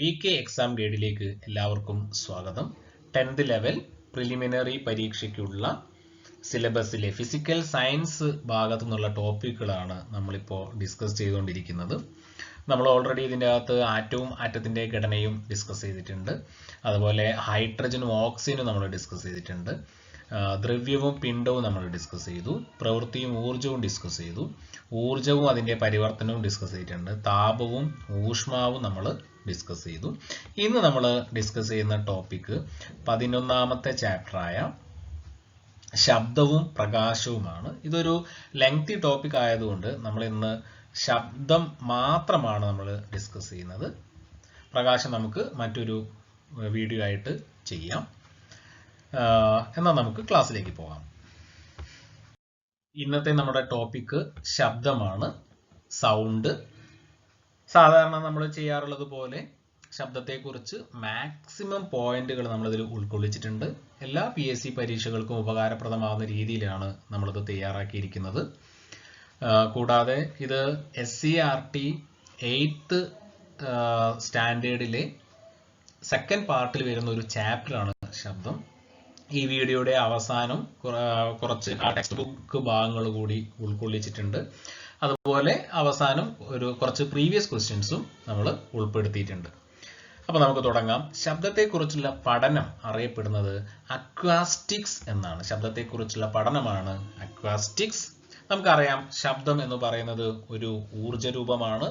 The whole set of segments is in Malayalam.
VK എക്സാം ഗൈഡിലേക്ക് എല്ലാവർക്കും സ്വാഗതം. 10th ലെവൽ പ്രിലിമിനറി പരീക്ഷയ്ക്കുള്ള സിലബസിലെ ഫിസിക്കൽ സയൻസ് ഭാഗത്തു നിന്നുള്ള ടോപ്പിക്കുകളാണ് നമ്മളിപ്പോൾ ഡിസ്കസ് ചെയ്തുകൊണ്ടിരിക്കുന്നത്. നമ്മൾ ഓൾറെഡി ഇതിൻ്റെ അകത്ത് ആറ്റവും ആറ്റത്തിൻ്റെ ഘടനയും ഡിസ്കസ് ചെയ്തിട്ടുണ്ട്. അതുപോലെ ഹൈഡ്രജനും ഓക്സിജനും നമ്മൾ ഡിസ്കസ് ചെയ്തിട്ടുണ്ട്. ദ്രവ്യവും പിണ്ഡവും നമ്മൾ ഡിസ്കസ് ചെയ്തു. പ്രവൃത്തിയും ഊർജവും ഡിസ്കസ് ചെയ്തു. ഊർജവും അതിൻ്റെ പരിവർത്തനവും ഡിസ്കസ് ചെയ്തിട്ടുണ്ട്. താപവും ഊഷ്മാവും നമ്മൾ ഡിസ്കസ് ചെയ്തു. ഇന്ന് നമ്മൾ ഡിസ്കസ് ചെയ്യുന്ന ടോപ്പിക്ക് 11ാമത്തെ ചാപ്റ്ററായ ശബ്ദവും പ്രകാശവുമാണ്. ഇതൊരു ലെങ്തി ടോപ്പിക് ആയതുകൊണ്ട് നമ്മൾ ഇന്ന് ശബ്ദം മാത്രമാണ് നമ്മൾ ഡിസ്കസ് ചെയ്യുന്നത്. പ്രകാശം നമുക്ക് മറ്റൊരു വീഡിയോ ആയിട്ട് ചെയ്യാം. എന്നാൽ നമുക്ക് ക്ലാസ്സിലേക്ക് പോകാം. ഇന്നത്തെ നമ്മുടെ ടോപ്പിക്ക് ശബ്ദമാണ്, സൗണ്ട്. സാധാരണ നമ്മൾ ചെയ്യാറുള്ളത് പോലെ ശബ്ദത്തെക്കുറിച്ച് മാക്സിമം പോയിന്റുകൾ നമ്മളിതിൽ ഉൾക്കൊള്ളിച്ചിട്ടുണ്ട്. എല്ലാ PSC പരീക്ഷകൾക്കും ഉപകാരപ്രദമാകുന്ന രീതിയിലാണ് നമ്മളിത് തയ്യാറാക്കിയിരിക്കുന്നത്. കൂടാതെ ഇത് SCERT 8th സ്റ്റാൻഡേർഡിലെ സെക്കൻഡ് പാർട്ടിൽ വരുന്ന ഒരു ചാപ്റ്ററാണ് ശബ്ദം. ഈ വീഡിയോയുടെ അവസാനം കുറച്ച് ടെക്സ്റ്റ് ബുക്ക് ഭാഗങ്ങൾ കൂടി ഉൾക്കൊള്ളിച്ചിട്ടുണ്ട്. അതുപോലെ അവസാനം കുറച്ച് പ്രീവിയസ് ക്വസ്റ്റ്യൻസും നമ്മൾ ഉൾപ്പെടുത്തിയിട്ടുണ്ട്. അപ്പോൾ നമുക്ക് തുടങ്ങാം. ശബ്ദത്തെക്കുറിച്ചുള്ള പഠനം അറിയപ്പെടുന്നത് അക്വാസ്റ്റിക്സ് എന്നാണ്. ശബ്ദത്തെക്കുറിച്ചുള്ള പഠനമാണ് അക്വാസ്റ്റിക്സ്. നമുക്കറിയാം ശബ്ദം എന്ന് പറയുന്നത് ഒരു ഊർജരൂപമാണ്.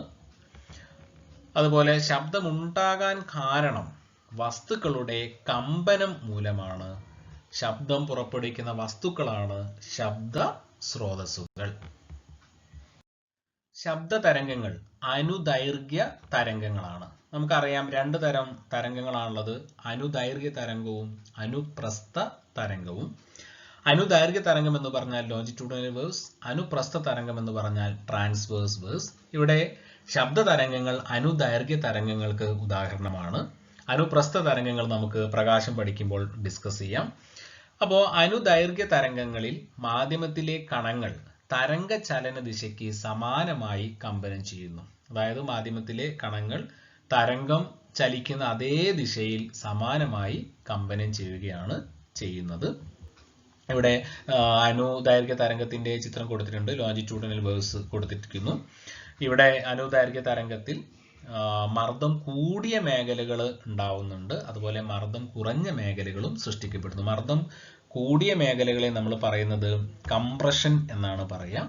അതുപോലെ ശബ്ദമുണ്ടാകാൻ കാരണം വസ്തുക്കളുടെ കമ്പനം മൂലമാണ്. ശബ്ദം പുറപ്പെടുവിക്കുന്ന വസ്തുക്കളാണ് ശബ്ദ സ്രോതസ്സുകൾ. ശബ്ദ തരംഗങ്ങൾ അനുദൈർഘ്യ തരംഗങ്ങളാണ്. നമുക്കറിയാം രണ്ട് തരം തരംഗങ്ങളാണുള്ളത്, അനുദൈർഘ്യ തരംഗവും അനുപ്രസ്ഥ തരംഗവും. അനുദൈർഘ്യ തരംഗം എന്ന് പറഞ്ഞാൽ ലോഞ്ചിറ്റ്യൂഡിനൽ വേവ്സ്, അനുപ്രസ്ഥ തരംഗം എന്ന് പറഞ്ഞാൽ ട്രാൻസ്വേഴ്സ് വേവ്സ്. ഇവിടെ ശബ്ദ തരംഗങ്ങൾ അനുദൈർഘ്യ തരംഗങ്ങൾക്ക് ഉദാഹരണമാണ്. അനുപ്രസ്ഥ തരംഗങ്ങൾ നമുക്ക് പ്രകാശം പഠിക്കുമ്പോൾ ഡിസ്കസ് ചെയ്യാം. അപ്പോൾ അനുദൈർഘ്യ തരംഗങ്ങളിൽ മാധ്യമത്തിലെ കണങ്ങൾ തരംഗ ചലന ദിശയ്ക്ക് സമാനമായി കമ്പനം ചെയ്യുന്നു. അതായത് മാധ്യമത്തിലെ കണങ്ങൾ തരംഗം ചലിക്കുന്ന അതേ ദിശയിൽ സമാനമായി കമ്പനം ചെയ്യുകയാണ് ചെയ്യുന്നത്. ഇവിടെ അനുദൈർഘ്യ തരംഗത്തിന്റെ ചിത്രം കൊടുത്തിട്ടുണ്ട്, ലോഞ്ചിറ്റ്യൂഡിനൽ വേവ്സ് കൊടുത്തിരിക്കുന്നു. ഇവിടെ അനുദൈർഘ്യ തരംഗത്തിൽ മർദ്ദം കൂടിയ മേഖലകൾ ഉണ്ടാവുന്നുണ്ട്, അതുപോലെ മർദ്ദം കുറഞ്ഞ മേഖലകളും സൃഷ്ടിക്കപ്പെടുന്നു. മർദ്ദം കൂടിയ മേഖലകളെ നമ്മൾ പറയുന്നത് കംപ്രഷൻ എന്നാണ് പറയുക.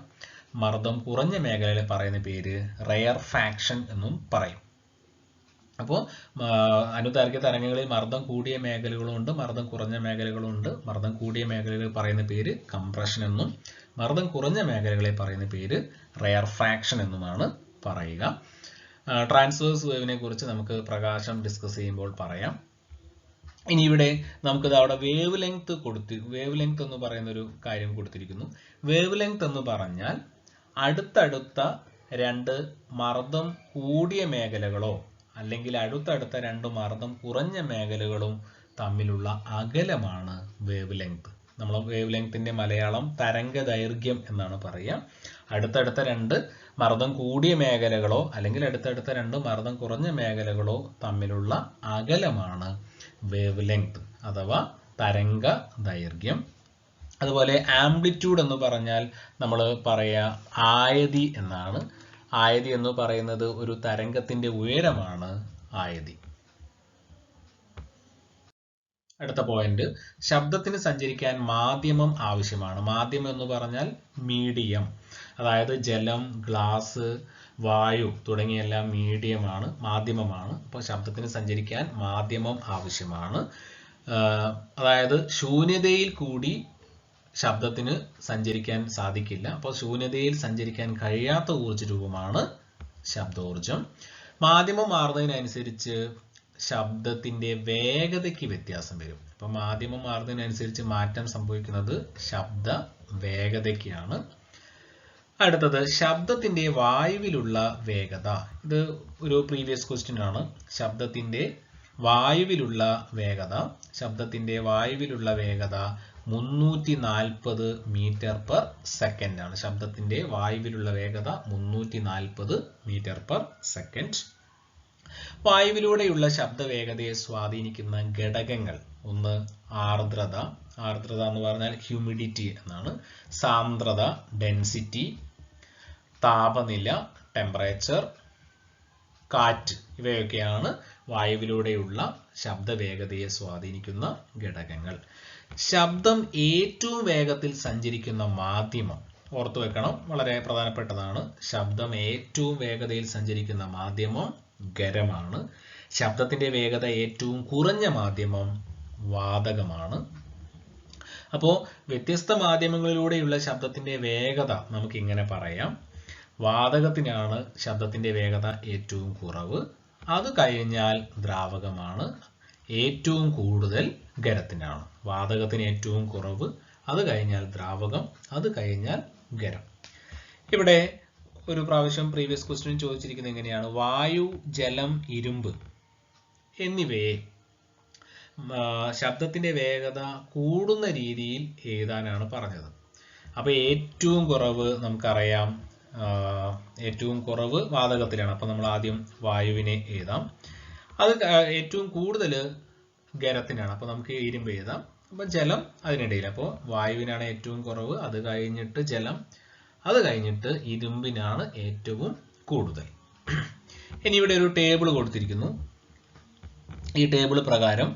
മർദ്ദം കുറഞ്ഞ മേഖലകളെ പറയുന്ന പേര് റെയർഫാക്ഷൻ എന്നും പറയും. അപ്പോൾ അനുദൈർഘ്യ തരംഗങ്ങളിൽ മർദ്ദം കൂടിയ മേഖലകളുണ്ട്, മർദ്ദം കുറഞ്ഞ മേഖലകളുണ്ട്. മർദ്ദം കൂടിയ മേഖലകളെ പറയുന്ന പേര് കംപ്രഷൻ എന്നും, മർദ്ദം കുറഞ്ഞ മേഖലകളെ പറയുന്ന പേര് റെയർഫാക്ഷൻ എന്നുമാണ് പറയുക. ട്രാൻസ്വേഴ്സ് വേവിനെ കുറിച്ച് നമുക്ക് പ്രകാശം ഡിസ്കസ് ചെയ്യുമ്പോൾ പറയാം. ഇനി ഇവിടെ നമുക്കിത് അവിടെ വേവ് ലെങ്ത് എന്ന് പറയുന്ന ഒരു കാര്യം കൊടുത്തിരിക്കുന്നു. വേവ് ലെങ്ത് എന്ന് പറഞ്ഞാൽ അടുത്തടുത്ത രണ്ട് മർദ്ദം കൂടിയ മേഖലകളോ അല്ലെങ്കിൽ അടുത്തടുത്ത രണ്ട് മർദ്ദം കുറഞ്ഞ മേഖലകളും തമ്മിലുള്ള അകലമാണ് വേവ് ലെങ്ത്. നമ്മൾ വേവ് ലെങ്ത്തിന്റെ മലയാളം തരംഗ ദൈർഘ്യം എന്നാണ് പറയുക. അടുത്തടുത്ത രണ്ട് മർദ്ദം കൂടിയ മേഖലകളോ അല്ലെങ്കിൽ അടുത്തടുത്ത രണ്ട് മർദ്ദം കുറഞ്ഞ മേഖലകളോ തമ്മിലുള്ള അകലമാണ് വേവ് ലെങ്ത് അഥവാ തരംഗ ദൈർഘ്യം. അതുപോലെ ആംപ്ലിറ്റ്യൂഡ് എന്ന് പറഞ്ഞാൽ നമ്മൾ പറയുക ആയതി എന്നാണ്. ആയതി എന്ന് പറയുന്നത് ഒരു തരംഗത്തിന്റെ ഉയരമാണ് ആയതി. അടുത്ത പോയിന്റ്, ശബ്ദത്തിന് സഞ്ചരിക്കാൻ മാധ്യമം ആവശ്യമാണ്. മാധ്യമം എന്ന് പറഞ്ഞാൽ മീഡിയം, അതായത് ജലം, ഗ്ലാസ്, വായു തുടങ്ങിയെല്ലാം മീഡിയമാണ്, മാധ്യമമാണ്. അപ്പോൾ ശബ്ദത്തിന് സഞ്ചരിക്കാൻ മാധ്യമം ആവശ്യമാണ്. അതായത് ശൂന്യതയിൽ കൂടി ശബ്ദത്തിന് സഞ്ചരിക്കാൻ സാധിക്കില്ല. അപ്പോൾ ശൂന്യതയിൽ സഞ്ചരിക്കാൻ കഴിയാത്ത ഊർജ്ജരൂപമാണ് ശബ്ദോർജം. മാധ്യമം മാറുന്നതിനനുസരിച്ച് ശബ്ദത്തിന്റെ വേഗതയ്ക്ക് വ്യത്യാസം വരും. അപ്പൊ മാധ്യമം മാറുന്നതിനനുസരിച്ച് മാറ്റം സംഭവിക്കുന്നത് ശബ്ദ വേഗതയ്ക്കാണ്. അടുത്തത് വായുവിലുള്ള വേഗത. ഇത് ഒരു പ്രീവിയസ് ക്വസ്റ്റ്യൻ ആണ്. ശബ്ദത്തിന്റെ വായുവിലുള്ള വേഗത 340 മീറ്റർ/സെക്കൻഡ് ആണ്. ശബ്ദത്തിന്റെ വായുവിലുള്ള വേഗത 340 മീറ്റർ/സെക്കൻഡ്. വായുവിലൂടെയുള്ള ശബ്ദവേഗതയെ സ്വാധീനിക്കുന്ന ഘടകങ്ങൾ: ഒന്ന് ആർദ്രത, ആർദ്രത എന്ന് പറഞ്ഞാൽ ഹ്യൂമിഡിറ്റി എന്നാണ്, സാന്ദ്രത ഡെൻസിറ്റി, താപനില ടെമ്പറേച്ചർ, കാറ്റ്, ഇവയൊക്കെയാണ് വായുവിലൂടെയുള്ള ശബ്ദവേഗതയെ സ്വാധീനിക്കുന്ന ഘടകങ്ങൾ. ശബ്ദം ഏറ്റവും വേഗത്തിൽ സഞ്ചരിക്കുന്ന മാധ്യമം ഓർത്തു വെക്കണം, വളരെ പ്രധാനപ്പെട്ടതാണ്. ശബ്ദം ഏറ്റവും വേഗതയിൽ സഞ്ചരിക്കുന്ന മാധ്യമം ഖരമാണ്. ശബ്ദത്തിന്റെ വേഗത ഏറ്റവും കുറഞ്ഞ മാധ്യമം വാതകമാണ്. അപ്പോൾ വ്യത്യസ്ത മാധ്യമങ്ങളിലൂടെയുള്ള ശബ്ദത്തിന്റെ വേഗത നമുക്ക് ഇങ്ങനെ പറയാം: വാതകത്തിനാണ് ശബ്ദത്തിന്റെ വേഗത ഏറ്റവും കുറവ്, അത് കഴിഞ്ഞാൽ ദ്രാവകമാണ്, ഏറ്റവും കൂടുതൽ ഖരത്തിനാണ്. വാതകത്തിന് ഏറ്റവും കുറവ്, അത് കഴിഞ്ഞാൽ ദ്രാവകം, അത് കഴിഞ്ഞാൽ ഖരം. ഇവിടെ ഒരു പ്രാവശ്യം പ്രീവിയസ് ക്വസ്റ്റ്യൻ ചോദിച്ചിരിക്കുന്നത് എങ്ങനെയാണ്: വായു, ജലം, ഇരുമ്പ് എന്നിവയെ ശബ്ദത്തിന്റെ വേഗത കൂടുന്ന രീതിയിൽ എഴുതാനാണ് പറഞ്ഞത്. അപ്പൊ ഏറ്റവും കുറവ് നമുക്കറിയാം, ഏറ്റവും കുറവ് വാതകത്തിലാണ്. അപ്പൊ നമ്മൾ ആദ്യം വായുവിനെ എഴുതാം. അത് ഏറ്റവും കൂടുതൽ ഖരത്തിനാണ്. അപ്പൊ നമുക്ക് ഇരുമ്പ് എഴുതാം. അപ്പൊ ജലം അതിനിടയിൽ. അപ്പോൾ വായുവിനാണ് ഏറ്റവും കുറവ്, അത് കഴിഞ്ഞിട്ട് ജലം, അത് കഴിഞ്ഞിട്ട് ഇരുമ്പിനാണ് ഏറ്റവും കൂടുതൽ. ഇനി ഇവിടെ ഒരു ടേബിൾ കൊടുത്തിരിക്കുന്നു. ഈ ടേബിൾ പ്രകാരം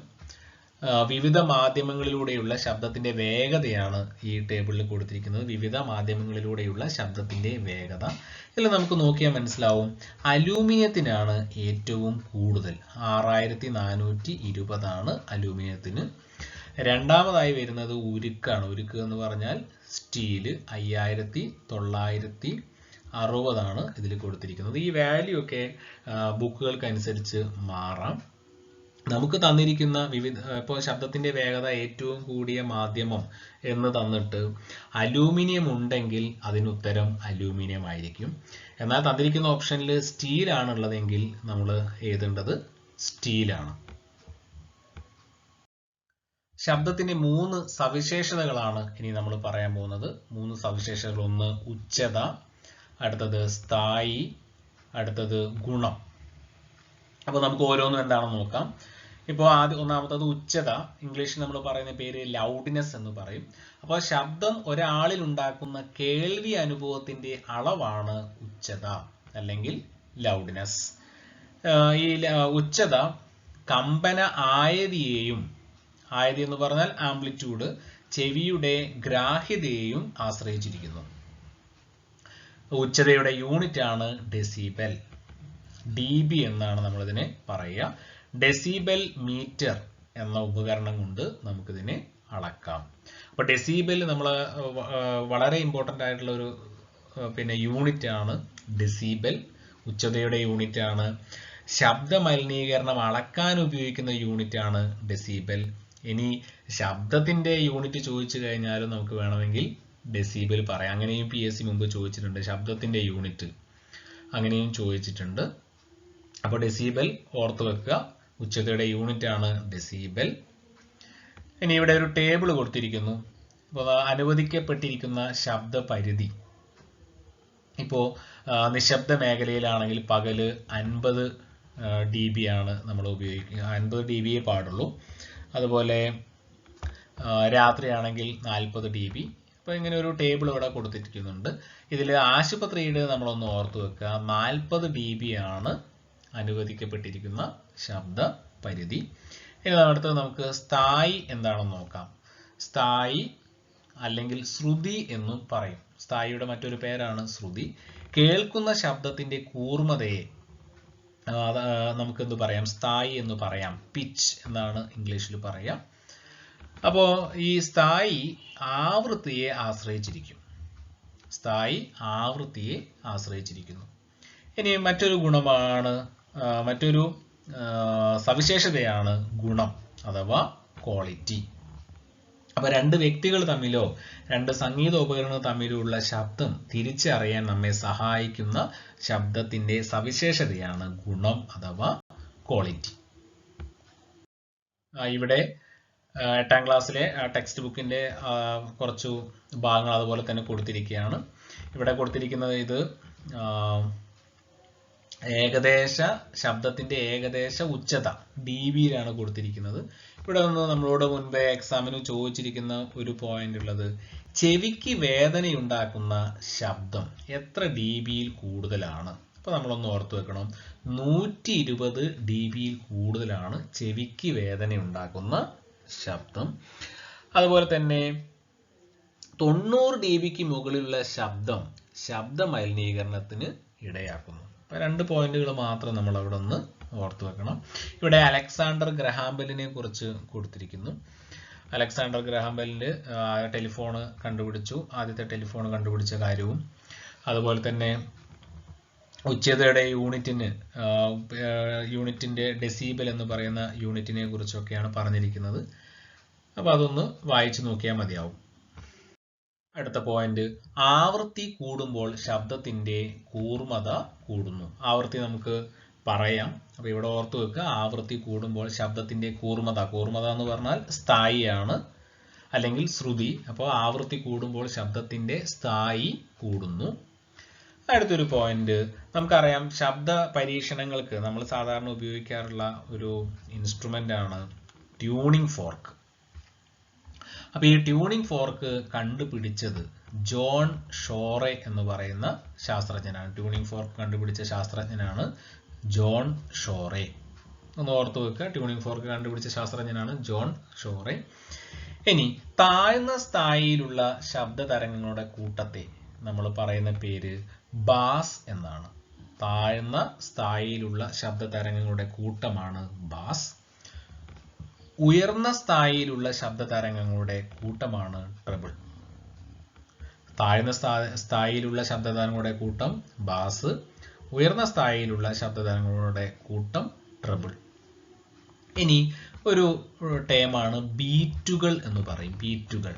വിവിധ മാധ്യമങ്ങളിലൂടെയുള്ള ശബ്ദത്തിന്റെ വേഗതയാണ് ഈ ടേബിളിൽ കൊടുത്തിരിക്കുന്നത്. വിവിധ മാധ്യമങ്ങളിലൂടെയുള്ള ശബ്ദത്തിന്റെ വേഗത. ഇതിൽ നമുക്ക് നോക്കിയാൽ മനസ്സിലാവും, അലൂമിനിയത്തിനാണ് ഏറ്റവും കൂടുതൽ, 6420 ആണ് അലൂമിനിയത്തിന്. രണ്ടാമതായി വരുന്നത് ഉരുക്കാണ്. ഉരുക്ക് എന്ന് പറഞ്ഞാൽ സ്റ്റീല്, 5960 ആണ് ഇതിൽ കൊടുത്തിരിക്കുന്നത്. ഈ വാല്യൂ ഒക്കെ ബുക്കുകൾക്കനുസരിച്ച് മാറാം. നമുക്ക് തന്നിരിക്കുന്ന ഇപ്പോൾ ശബ്ദത്തിന്റെ വേഗത ഏറ്റവും കൂടിയ മാധ്യമം എന്ന് തന്നിട്ട് അലൂമിനിയം ഉണ്ടെങ്കിൽ അതിനുത്തരം അലൂമിനിയം ആയിരിക്കും. എന്നാൽ തന്നിരിക്കുന്ന ഓപ്ഷനിൽ സ്റ്റീൽ ആണുള്ളതെങ്കിൽ നമ്മൾ എഴുതേണ്ടത് സ്റ്റീലാണ്. ശബ്ദത്തിന്റെ 3 സവിശേഷതകളാണ് ഇനി നമ്മൾ പറയാൻ പോകുന്നത്. 3 സവിശേഷതകൾ: ഒന്ന് ഉച്ചത, അടുത്തത് സ്ഥായി, അടുത്തത് ഗുണം. അപ്പോൾ നമുക്ക് ഓരോന്നും എന്താണെന്ന് നോക്കാം. ഇപ്പോൾ ഒന്നാമത്തത് ഉച്ചത. ഇംഗ്ലീഷിൽ നമ്മൾ പറയുന്ന പേര് ലൗഡ്നെസ് എന്ന് പറയും. അപ്പോൾ ശബ്ദം ഒരാളിൽ ഉണ്ടാക്കുന്ന കേൾവി അനുഭവത്തിന്റെ അളവാണ് ഉച്ചത അല്ലെങ്കിൽ ലൗഡ്നെസ്. ഈ ഉച്ചത കമ്പന ആയതിയെയും, ആയതി എന്ന് പറഞ്ഞാൽ ആംപ്ലിറ്റ്യൂഡ്, ചെവിയുടെ ഗ്രാഹ്യതയെയും ആശ്രയിച്ചിരിക്കുന്നു. ഉച്ചതയുടെ യൂണിറ്റ് ആണ് ഡെസിബൽ. dB എന്നാണ് നമ്മളിതിനെ പറയുക. ഡെസിബൽ മീറ്റർ എന്ന ഉപകരണം കൊണ്ട് നമുക്കിതിനെ അളക്കാം. അപ്പോൾ ഡെസിബൽ നമ്മൾ വളരെ ഇമ്പോർട്ടൻ്റ് ആയിട്ടുള്ള ഒരു യൂണിറ്റ് ആണ് ഡെസിബൽ. ഉച്ചതയുടെ യൂണിറ്റ് ആണ്. ശബ്ദ മലിനീകരണം അളക്കാൻ ഉപയോഗിക്കുന്ന യൂണിറ്റ് ആണ് ഡെസിബൽ. ഇനി ശബ്ദത്തിന്റെ യൂണിറ്റ് ചോദിച്ചു കഴിഞ്ഞാലും നമുക്ക് വേണമെങ്കിൽ ഡെസിബൽ പറയാം. അങ്ങനെയും PSC മുമ്പ് ചോദിച്ചിട്ടുണ്ട്, ശബ്ദത്തിന്റെ യൂണിറ്റ് അങ്ങനെയും ചോദിച്ചിട്ടുണ്ട്. അപ്പോൾ ഡെസിബൽ ഓർത്ത് വെക്കുക. ഉച്ചതയുടെ യൂണിറ്റ് ആണ് ഡെസിബൽ. ഇനി ഇവിടെ ഒരു ടേബിൾ കൊടുത്തിരിക്കുന്നു. ഇപ്പോൾ അനുവദിക്കപ്പെട്ടിരിക്കുന്ന ശബ്ദ പരിധി. ഇപ്പോൾ നിശബ്ദ മേഖലയിലാണെങ്കിൽ പകല് 50 dB ആണ് നമ്മൾ ഉപയോഗിക്കുക, 50 dB പാടുള്ളൂ. അതുപോലെ രാത്രിയാണെങ്കിൽ 40 dB. അപ്പോൾ ഇങ്ങനെ ഒരു ടേബിൾ ഇവിടെ കൊടുത്തിരിക്കുന്നുണ്ട്. ഇതിൽ ആശുപത്രിയുടെ നമ്മളൊന്ന് ഓർത്ത് വെക്കുക, 40 dB ആണ് അനുവദിക്കപ്പെട്ടിരിക്കുന്ന ശബ്ദ പരിധി. ഇനി അടുത്തത് നമുക്ക് സ്ഥായി എന്താണെന്ന് നോക്കാം. സ്ഥായി അല്ലെങ്കിൽ ശ്രുതി എന്നും പറയും. സ്ഥായിയുടെ മറ്റൊരു പേരാണ് ശ്രുതി. കേൾക്കുന്ന ശബ്ദത്തിന്റെ കൂർമ്മതയെ നമുക്ക് എന്ത് പറയാം? സ്ഥായി എന്ന് പറയാം. പിച്ച് എന്നാണ് ഇംഗ്ലീഷിൽ പറയാം. അപ്പോൾ ഈ സ്ഥായി ആവൃത്തിയെ ആശ്രയിച്ചിരിക്കും. സ്ഥായി ആവൃത്തിയെ ആശ്രയിച്ചിരിക്കുന്നു. ഇനി മറ്റൊരു ഗുണമാണ്, മറ്റൊരു സവിശേഷതയാണ് ഗുണം അഥവാ ക്വാളിറ്റി. അപ്പൊ രണ്ട് വ്യക്തികൾ തമ്മിലോ രണ്ട് സംഗീത ഉപകരണങ്ങൾ തമ്മിലുള്ള ശബ്ദം തിരിച്ചറിയാൻ നമ്മെ സഹായിക്കുന്ന ശബ്ദത്തിന്റെ സവിശേഷതയാണ് ഗുണം അഥവാ ക്വാളിറ്റി. ഇവിടെ 8ാം ക്ലാസ്സിലെ ടെക്സ്റ്റ് ബുക്കിന്റെ കുറച്ചു ഭാഗങ്ങൾ അതുപോലെ തന്നെ കൊടുത്തിരിക്കുകയാണ്. ഇവിടെ കൊടുത്തിരിക്കുന്നത് ഇത് ഏകദേശ ശബ്ദത്തിന്റെ ഏകദേശ ഉച്ചത dBയിലാണ് കൊടുത്തിരിക്കുന്നത്. ഇവിടെ നിന്ന് നമ്മളോട് മുൻപേ എക്സാമിന് ചോദിച്ചിരിക്കുന്ന ഒരു പോയിന്റ് ഉള്ളത്, ചെവിക്ക് വേദനയുണ്ടാക്കുന്ന ശബ്ദം എത്ര dBയിൽ കൂടുതലാണ്? അപ്പൊ നമ്മളൊന്ന് ഓർത്തു വെക്കണം, 120 dBയിൽ കൂടുതലാണ് ചെവിക്ക് വേദന ഉണ്ടാക്കുന്ന ശബ്ദം. അതുപോലെ തന്നെ 90 dBക്ക് മുകളിലുള്ള ശബ്ദം ശബ്ദ മലിനീകരണത്തിന് ഇടയാക്കുന്നു. അപ്പൊ 2 പോയിന്റുകൾ മാത്രം നമ്മൾ അവിടെ ഒന്ന് ഓർത്തു വെക്കണം. ഇവിടെ അലക്സാണ്ടർ ഗ്രഹാം ബെല്ലിനെ കുറിച്ച് കൊടുത്തിരിക്കുന്നു. അലക്സാണ്ടർ ഗ്രാഹാം ബെല്ലിന്റെ ടെലിഫോൺ കണ്ടുപിടിച്ചു, ആദ്യത്തെ ടെലിഫോൺ കണ്ടുപിടിച്ച കാര്യവും, അതുപോലെ തന്നെ ഉച്ചതയുടെ യൂണിറ്റിന്റെ ഡെസിബൽ എന്ന് പറയുന്ന യൂണിറ്റിനെ കുറിച്ചൊക്കെയാണ് പറഞ്ഞിരിക്കുന്നത്. അപ്പോൾ അതൊന്ന് വായിച്ചു നോക്കിയാൽ മതിയാവും. അടുത്ത പോയിന്റ്, ആവൃത്തി കൂടുമ്പോൾ ശബ്ദത്തിന്റെ കൂർമ്മത കൂടുന്നു. ആവൃത്തി നമുക്ക് പറയാം. അപ്പൊ ഇവിടെ ഓർത്തു വെക്കുക, ആവൃത്തി കൂടുമ്പോൾ ശബ്ദത്തിന്റെ കൂർമ്മത എന്ന് പറഞ്ഞാൽ സ്ഥായിയാണ് അല്ലെങ്കിൽ ശ്രുതി. അപ്പോൾ ആവൃത്തി കൂടുമ്പോൾ ശബ്ദത്തിന്റെ സ്ഥായി കൂടുന്നു. അടുത്തൊരു പോയിന്റ്, നമുക്കറിയാം ശബ്ദ പരീക്ഷണങ്ങൾക്ക് നമ്മൾ സാധാരണ ഉപയോഗിക്കാറുള്ള ഒരു ഇൻസ്ട്രുമെന്റ് ആണ് ട്യൂണിംഗ് ഫോർക്ക്. അപ്പൊ ഈ ട്യൂണിംഗ് ഫോർക്ക് കണ്ടുപിടിച്ചത് ജോൺ ഷോറെ എന്ന് പറയുന്ന ശാസ്ത്രജ്ഞനാണ്. ട്യൂണിംഗ് ഫോർക്ക് കണ്ടുപിടിച്ച ശാസ്ത്രജ്ഞനാണ് ജോൺ ഷോറെ. ഒന്ന് ഓർത്തു വെക്കുക, ട്യൂണിംഗ് ഫോർക്ക് കണ്ടുപിടിച്ച ശാസ്ത്രജ്ഞനാണ് ജോൺ ഷോറെ. ഇനി താഴ്ന്ന സ്ഥായിയിലുള്ള ശബ്ദ തരംഗങ്ങളുടെ കൂട്ടത്തെ നമ്മൾ പറയുന്ന പേര് ബാസ് എന്നാണ്. താഴ്ന്ന സ്ഥായിയിലുള്ള ശബ്ദ തരംഗങ്ങളുടെ കൂട്ടമാണ് ബാസ്. ഉയർന്ന സ്ഥായിയിലുള്ള ശബ്ദ തരംഗങ്ങളുടെ കൂട്ടമാണ് ട്രബിൾ. താഴ്ന്ന സ്ഥായിയിലുള്ള ശബ്ദ തരംഗങ്ങളുടെ കൂട്ടം ബാസ്, ഉയർന്ന സ്ഥായിയിലുള്ള ശബ്ദ തരംഗങ്ങളുടെ കൂട്ടം ട്രബിൾ. ഇനി ഒരു ടേമാണ് ബീറ്റുകൾ എന്ന് പറയും, ബീറ്റുകൾ.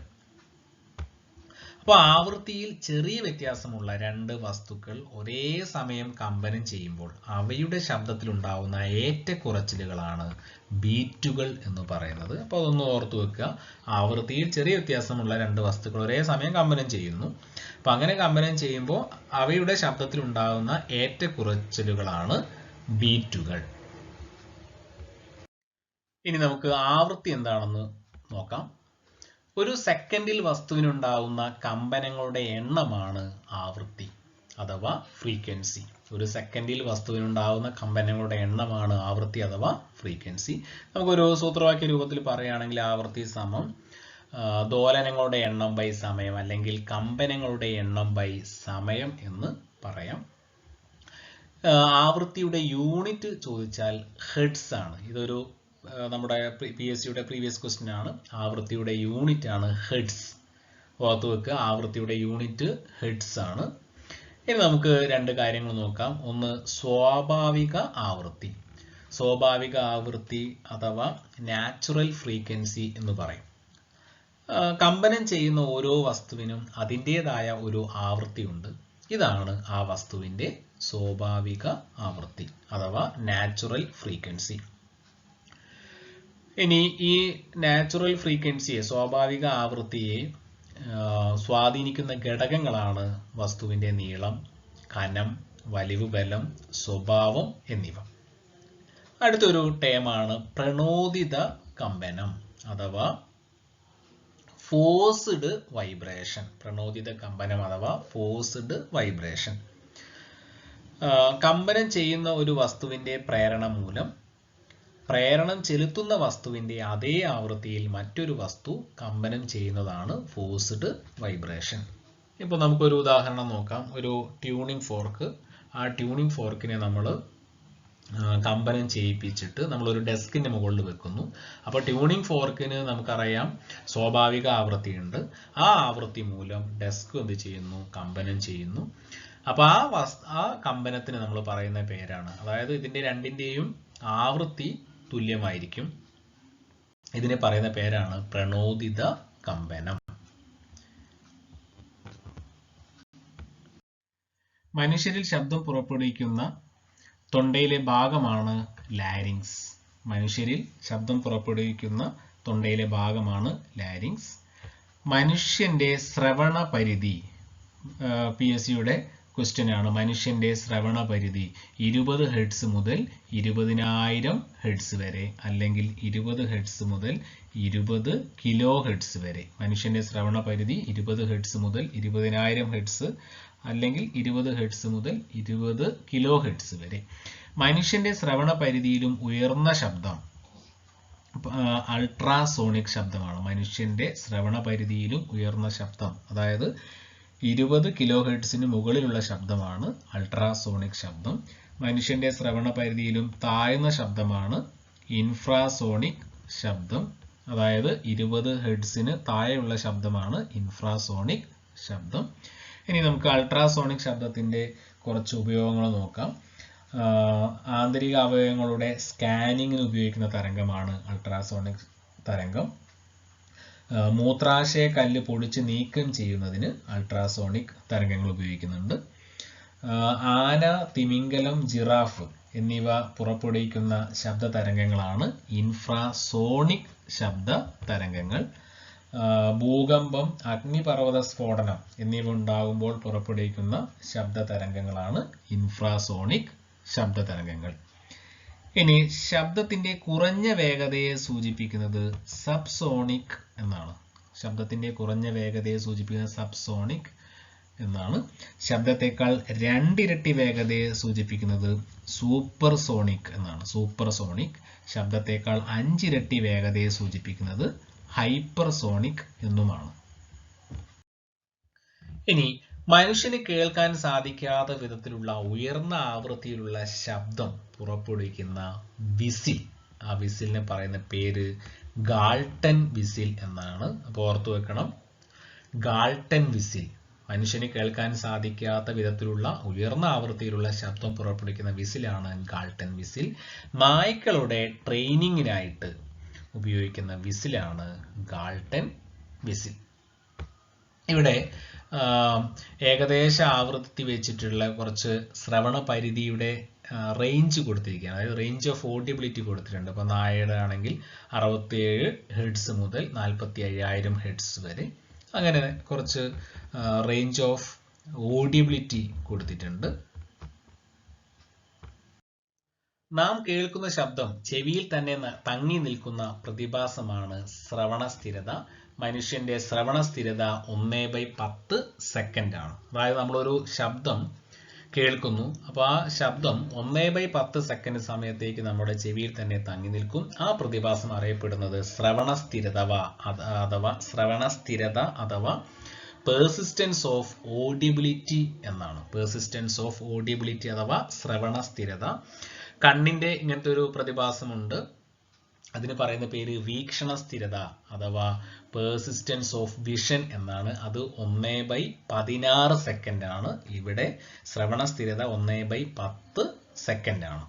അപ്പോൾ ആവൃത്തിയിൽ ചെറിയ വ്യത്യാസമുള്ള 2 വസ്തുക്കൾ ഒരേ സമയം കമ്പനം ചെയ്യുമ്പോൾ അവയുടെ ശബ്ദത്തിൽ ഉണ്ടാവുന്ന ഏറ്റക്കുറച്ചിലുകളാണ് ബീറ്റുകൾ എന്ന് പറയുന്നത്. അപ്പോൾ അതൊന്ന് ഓർത്തു വെക്കുക, ആവൃത്തിയിൽ ചെറിയ വ്യത്യാസമുള്ള 2 വസ്തുക്കൾ ഒരേ സമയം കമ്പനം ചെയ്യുന്നു. അപ്പൊ അങ്ങനെ കമ്പനം ചെയ്യുമ്പോൾ അവയുടെ ശബ്ദത്തിൽ ഉണ്ടാകുന്ന ഏറ്റക്കുറച്ചിലുകളാണ് ബീറ്റുകൾ. ഇനി നമുക്ക് ആവൃത്തി എന്താണെന്ന് നോക്കാം. ഒരു സെക്കൻഡിൽ വസ്തുവിനുണ്ടാവുന്ന കമ്പനങ്ങളുടെ എണ്ണമാണ് ആവൃത്തി അഥവാ ഫ്രീക്വൻസി. ഒരു സെക്കൻഡിൽ വസ്തുവിനുണ്ടാവുന്ന കമ്പനങ്ങളുടെ എണ്ണമാണ് ആവൃത്തി അഥവാ ഫ്രീക്വൻസി. നമുക്കൊരു സൂത്രവാക്യ രൂപത്തിൽ പറയുകയാണെങ്കിൽ ആവൃത്തി സമം ദോലനങ്ങളുടെ എണ്ണം ബൈ സമയം അല്ലെങ്കിൽ കമ്പനങ്ങളുടെ എണ്ണം ബൈ സമയം എന്ന് പറയാം. ആവൃത്തിയുടെ യൂണിറ്റ് ചോദിച്ചാൽ ഹെർട്സ് ആണ്. ഇതൊരു നമ്മുടെ PSCയുടെ പ്രീവിയസ് ക്വസ്റ്റ്യൻ ആണ്. ആവൃത്തിയുടെ യൂണിറ്റ് ആണ് ഹെർട്സ്. ഓർത്തു വെക്കുക, ആവൃത്തിയുടെ യൂണിറ്റ് ഹെർട്സ് ആണ്. ഇനി നമുക്ക് 2 കാര്യങ്ങൾ നോക്കാം. ഒന്ന് സ്വാഭാവിക ആവൃത്തി. സ്വാഭാവിക ആവൃത്തി അഥവാ നാച്ചുറൽ ഫ്രീക്വൻസി എന്ന് പറയും. കമ്പനം ചെയ്യുന്ന ഓരോ വസ്തുവിനും അതിൻ്റെതായ ഒരു ആവൃത്തി ഉണ്ട്. ഇതാണ് ആ വസ്തുവിന്റെ സ്വാഭാവിക ആവൃത്തി അഥവാ നാച്ചുറൽ ഫ്രീക്വൻസി. ഇനി ഈ നാച്ചുറൽ ഫ്രീക്വൻസിയെ, സ്വാഭാവിക ആവൃത്തിയെ സ്വാധീനിക്കുന്ന ഘടകങ്ങളാണ് വസ്തുവിന്റെ നീളം, കനം, വലിവ്, ബലം, സ്വഭാവം എന്നിവ. അടുത്തൊരു ടേമാണ് പ്രണോദിത കമ്പനം അഥവാ ഫോഴ്സ്ഡ് വൈബ്രേഷൻ. പ്രണോദിത കമ്പനം അഥവാ ഫോഴ്സ്ഡ് വൈബ്രേഷൻ. കമ്പനം ചെയ്യുന്ന ഒരു വസ്തുവിന്റെ പ്രേരണ മൂലം പ്രേരണം ചെലുത്തുന്ന വസ്തുവിന്റെ അതേ ആവൃത്തിയിൽ മറ്റൊരു വസ്തു കമ്പനം ചെയ്യുന്നതാണ് ഫോഴ്സ്ഡ് വൈബ്രേഷൻ. ഇപ്പോൾ നമുക്കൊരു ഉദാഹരണം നോക്കാം. ഒരു ട്യൂണിംഗ് ഫോർക്ക്. ആ ട്യൂണിംഗ് ഫോർക്കിനെ നമ്മൾ കമ്പനം ചെയ്യിപ്പിച്ചിട്ട് നമ്മളൊരു ഡെസ്കിന്റെ മുകളിൽ വെക്കുന്നു. അപ്പോൾ ട്യൂണിംഗ് ഫോർക്കിന് നമുക്കറിയാം സ്വാഭാവിക ആവൃത്തിയുണ്ട്. ആ ആവൃത്തി മൂലം ഡെസ്ക് എന്ത് ചെയ്യുന്നു? കമ്പനം ചെയ്യുന്നു. അപ്പോൾ ആ കമ്പനത്തിന് നമ്മൾ പറയുന്ന പേരാണ്, അതായത് ഇതിന്റെ രണ്ടിന്റെയും ആവൃത്തി തുല്യമായിരിക്കും. ഇതിനെ പറയുന്ന പേരാണ് പ്രണോദിത കമ്പനം. മനുഷ്യരിൽ ശബ്ദം പുറപ്പെടുവിക്കുന്ന തൊണ്ടയിലെ ഭാഗമാണ് ലാരിങ്സ്. മനുഷ്യരിൽ ശബ്ദം പുറപ്പെടുവിക്കുന്ന തൊണ്ടയിലെ ഭാഗമാണ് ലാരിങ്സ്. മനുഷ്യന്റെ ശ്രവണ പരിധി PSCയുടെ ക്വസ്റ്റ്യൻ ആണ്. മനുഷ്യന്റെ ശ്രവണ പരിധി 20 ഹെർട്സ് മുതൽ 20,000 ഹെർട്സ് വരെ, അല്ലെങ്കിൽ 20 ഹെർട്സ് മുതൽ 20 കിലോ ഹെർട്സ് വരെ. മനുഷ്യന്റെ ശ്രവണ പരിധി 20 ഹെർട്സ് മുതൽ 20,000 ഹെർട്സ്, അല്ലെങ്കിൽ 20 ഹെർട്സ് മുതൽ 20 കിലോ ഹെർട്സ് വരെ. മനുഷ്യന്റെ ശ്രവണ പരിധിയിലും ഉയർന്ന ശബ്ദം അൾട്രാസോണിക് ശബ്ദമാണ്. മനുഷ്യന്റെ ശ്രവണ പരിധിയിലും ഉയർന്ന ശബ്ദം, അതായത് 20 കിലോ ഹെർട്സിന് മുകളിലുള്ള ശബ്ദമാണ് അൾട്രാസോണിക് ശബ്ദം. മനുഷ്യന്റെ ശ്രവണ പരിധിയിലും താഴ്ന്ന ശബ്ദമാണ് ഇൻഫ്രാസോണിക് ശബ്ദം, അതായത് 20 ഹെർട്സിന് താഴെയുള്ള ശബ്ദമാണ് ഇൻഫ്രാസോണിക് ശബ്ദം. ഇനി നമുക്ക് അൾട്രാസോണിക് ശബ്ദത്തിന്റെ കുറച്ച് ഉപയോഗങ്ങൾ നോക്കാം. ആന്തരിക അവയവങ്ങളുടെ സ്കാനിങ്ങിന് ഉപയോഗിക്കുന്ന തരംഗമാണ് അൾട്രാസോണിക് തരംഗം. മൂത്രാശയ കല്ല് പൊടിച്ച് നീക്കം ചെയ്യുന്നതിന് അൾട്രാസോണിക് തരംഗങ്ങൾ ഉപയോഗിക്കുന്നുണ്ട്. ആന, തിമിംഗലം, ജിറാഫ് എന്നിവ പുറപ്പെടുവിക്കുന്ന ശബ്ദ തരംഗങ്ങളാണ് ഇൻഫ്രാസോണിക് ശബ്ദ തരംഗങ്ങൾ. ഭൂകമ്പം, അഗ്നിപർവ്വത സ്ഫോടനം എന്നിവ ഉണ്ടാകുമ്പോൾ പുറപ്പെടുവിക്കുന്ന ശബ്ദ തരംഗങ്ങളാണ് ഇൻഫ്രാസോണിക് ശബ്ദ തരംഗങ്ങൾ. ഇനി ശബ്ദത്തിന്റെ കുറഞ്ഞ വേഗതയെ സൂചിപ്പിക്കുന്നത് സബ്സോണിക് എന്നാണ്. ശബ്ദത്തിന്റെ കുറഞ്ഞ വേഗതയെ സൂചിപ്പിക്കുന്നത് സബ്സോണിക് എന്നാണ്. ശബ്ദത്തെക്കാൾ 2 ഇരട്ടി വേഗതയെ സൂചിപ്പിക്കുന്നത് സൂപ്പർസോണിക് എന്നാണ്. സൂപ്പർസോണിക്. ശബ്ദത്തെക്കാൾ 5 ഇരട്ടി വേഗതയെ സൂചിപ്പിക്കുന്നത് ഹൈപ്പർസോണിക് എന്നുമാണ്. ഇനി മനുഷ്യന് കേൾക്കാൻ സാധിക്കാത്ത വിധത്തിലുള്ള ഉയർന്ന ആവൃത്തിയിലുള്ള ശബ്ദം പുറപ്പെടുവിക്കുന്ന വിസിൽ, ആ വിസിലിനെ പറയുന്ന പേര് ഗാൾട്ടൻ വിസിൽ എന്നാണ്. അപ്പോൾ ഓർത്തു വെക്കണം, ഗാൾട്ടൻ വിസിൽ. മനുഷ്യന് കേൾക്കാൻ സാധിക്കാത്ത വിധത്തിലുള്ള ഉയർന്ന ആവൃത്തിയിലുള്ള ശബ്ദം പുറപ്പെടുവിക്കുന്ന വിസിലാണ് ഗാൾട്ടൻ വിസിൽ. നായ്ക്കളുടെ ട്രെയിനിങ്ങിനായിട്ട് ഉപയോഗിക്കുന്ന വിസിലാണ് ഗാൾട്ടൻ വിസിൽ. ഇവിടെ ഏകദേശ ആവൃത്തി വെച്ചിട്ടുള്ള കുറച്ച് ശ്രവണ പരിധിയുടെ റേഞ്ച് കൊടുത്തിരിക്കുകയാണ്. അതായത് റേഞ്ച് ഓഫ് ഓഡിയബിലിറ്റി കൊടുത്തിട്ടുണ്ട്. അപ്പോൾ നായയുടെ ആണെങ്കിൽ 67 ഹെർട്സ് മുതൽ 45,000 ഹെർട്സ് വരെ, അങ്ങനെ കുറച്ച് റേഞ്ച് ഓഫ് ഓഡിയബിലിറ്റി കൊടുത്തിട്ടുണ്ട്. നാം കേൾക്കുന്ന ശബ്ദം ചെവിയിൽ തന്നെ തങ്ങി നിൽക്കുന്ന പ്രതിഭാസമാണ് ശ്രവണ സ്ഥിരത. മനുഷ്യന്റെ ശ്രവണ സ്ഥിരത 1/10 സെക്കൻഡ് ആണ്. അതായത് നമ്മളൊരു ശബ്ദം കേൾക്കുന്നു, അപ്പോൾ ആ ശബ്ദം 1/10 സെക്കൻഡ് സമയത്തേക്ക് നമ്മുടെ ചെവിയിൽ തന്നെ തങ്ങി നിൽക്കും. ആ പ്രതിഭാസം അറിയപ്പെടുന്നത് ശ്രവണ സ്ഥിരത അഥവാ പെർസിസ്റ്റൻസ് ഓഫ് ഓഡിയബിലിറ്റി എന്നാണ്. പെർസിസ്റ്റൻസ് ഓഫ് ഓഡിയബിലിറ്റി അഥവാ ശ്രവണ സ്ഥിരത. കണ്ണിന്റെ ഇങ്ങനത്തെ ഒരു പ്രതിഭാസമുണ്ട്, അതിന് പറയുന്ന പേര് വീക്ഷണ സ്ഥിരത അഥവാ പെർസിസ്റ്റൻസ് ഓഫ് വിഷൻ എന്നാണ്. അത് 1/16 സെക്കൻഡ് ആണ്. ഇവിടെ ശ്രവണ സ്ഥിരത 1/10 സെക്കൻഡ് ആണ്.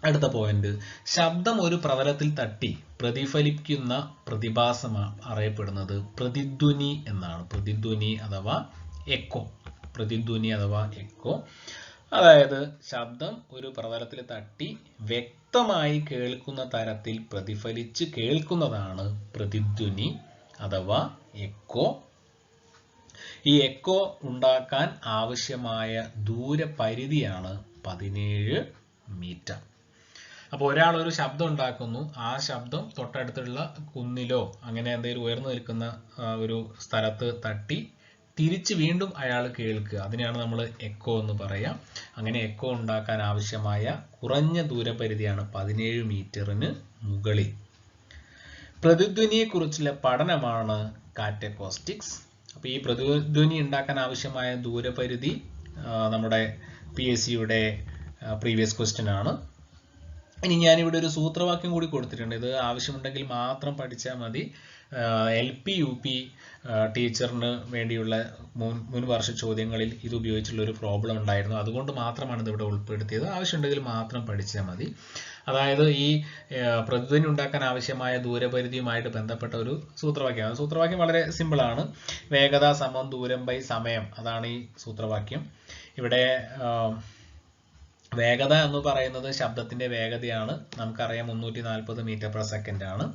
അടുത്ത പോയിന്റ്, ശബ്ദം ഒരു പ്രതലത്തിൽ തട്ടി പ്രതിഫലിക്കുന്ന പ്രതിഭാസം അറിയപ്പെടുന്നത് പ്രതിധ്വനി എന്നാണ്. പ്രതിധ്വനി അഥവാ എക്കോ. പ്രതിധ്വനി അഥവാ എക്കോ. അതായത് ശബ്ദം ഒരു പ്രതലത്തിൽ തട്ടി വ്യക്തമായി കേൾക്കുന്ന തരത്തിൽ പ്രതിഫലിച്ച് കേൾക്കുന്നതാണ് പ്രതിധ്വനി അഥവാ എക്കോ. ഈ എക്കോ ഉണ്ടാക്കാൻ ആവശ്യമായ ദൂരപരിധിയാണ് 17 മീറ്റർ. അപ്പോൾ ഒരാൾ ഒരു ശബ്ദം ഉണ്ടാക്കുന്നു, ആ ശബ്ദം തൊട്ടടുത്തുള്ള കുന്നിലോ അങ്ങനെ എന്തെങ്കിലും ഉയർന്നു നിൽക്കുന്ന ഒരു സ്ഥലത്ത് തട്ടി തിരിച്ച് വീണ്ടും അയാൾ കേൾക്കുക, അതിനെയാണ് നമ്മൾ എക്കോ എന്ന് പറയാം. അങ്ങനെ എക്കോ ഉണ്ടാക്കാൻ ആവശ്യമായ കുറഞ്ഞ ദൂരപരിധിയാണ് 17 മീറ്ററിന് മുകളിൽ. പ്രതിധ്വനിയെ കുറിച്ചുള്ള പഠനമാണ് കാറ്റക്കോസ്റ്റിക്സ്. അപ്പോൾ ഈ പ്രതിധ്വനി ഉണ്ടാക്കാൻ ആവശ്യമായ ദൂരപരിധി നമ്മുടെ PSCയുടെ പ്രീവിയസ് ക്വസ്റ്റ്യൻ ആണ്. ഇനി ഞാനിവിടെ ഒരു സൂത്രവാക്യം കൂടി കൊടുത്തിട്ടുണ്ട്. ഇത് ആവശ്യമുണ്ടെങ്കിൽ മാത്രം പഠിച്ചാൽ മതി. LP UP ടീച്ചറിന് വേണ്ടിയുള്ള മുൻ വർഷ ചോദ്യങ്ങളിൽ ഇത് ഉപയോഗിച്ചുള്ള ഒരു പ്രോബ്ലം ഉണ്ടായിരുന്നു. അതുകൊണ്ട് മാത്രമാണ് ഇത് ഇവിടെ ഉൾപ്പെടുത്തിയത്. ആവശ്യമുണ്ടെങ്കിൽ മാത്രം പഠിച്ചാൽ മതി. അതായത് ഈ പ്രതിധ്വനി ഉണ്ടാക്കാൻ ആവശ്യമായ ദൂരപരിധിയുമായിട്ട് ബന്ധപ്പെട്ട ഒരു സൂത്രവാക്യമാണ്. സൂത്രവാക്യം വളരെ സിമ്പിളാണ്. വേഗത സമം ദൂരം ബൈ സമയം, അതാണ് ഈ സൂത്രവാക്യം. ഇവിടെ വേഗത എന്ന് പറയുന്നത് ശബ്ദത്തിന്റെ വേഗതയാണ്. നമുക്കറിയാം 340 മീറ്റർ പെർ സെക്കൻഡ് ആണ്.